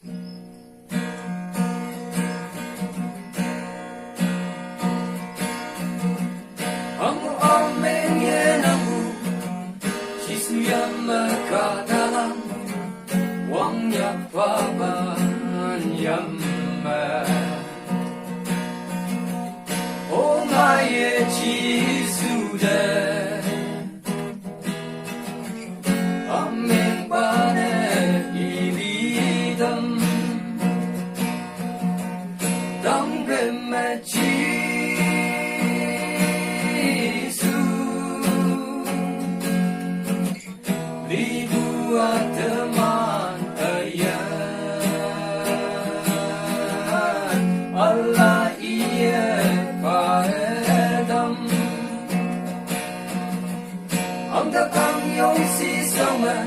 Ang aming yenanggu Yesu yang mekadalam Wang yapaban yamma Oh my Yesu de Aming bane ilidam Dang remachi teman ayat Allah iya padam ang dakang yung sisaman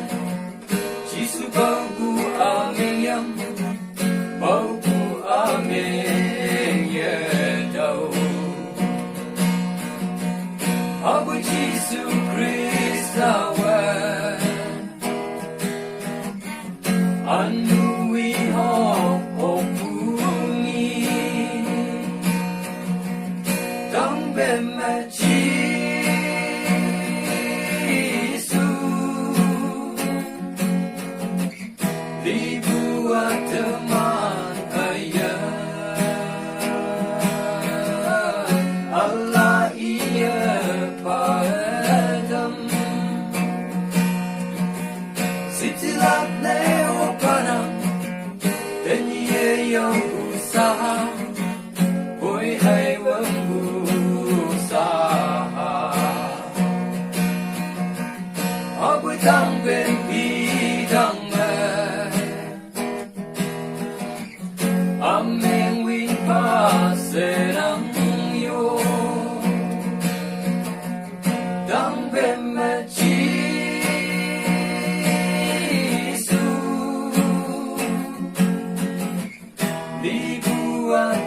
Jisu bagu aming yang bagu aming yadaw Abu Jisu Kristawan Anui ho bungi Dang bemachi Yesu Dibuat teman ayat Allah iya padam Sitilap leo panang Dan ia yang usaha Boy hai usaha Aku tangben bidang Ameng win pasenang yo Dang ben machi Dibuat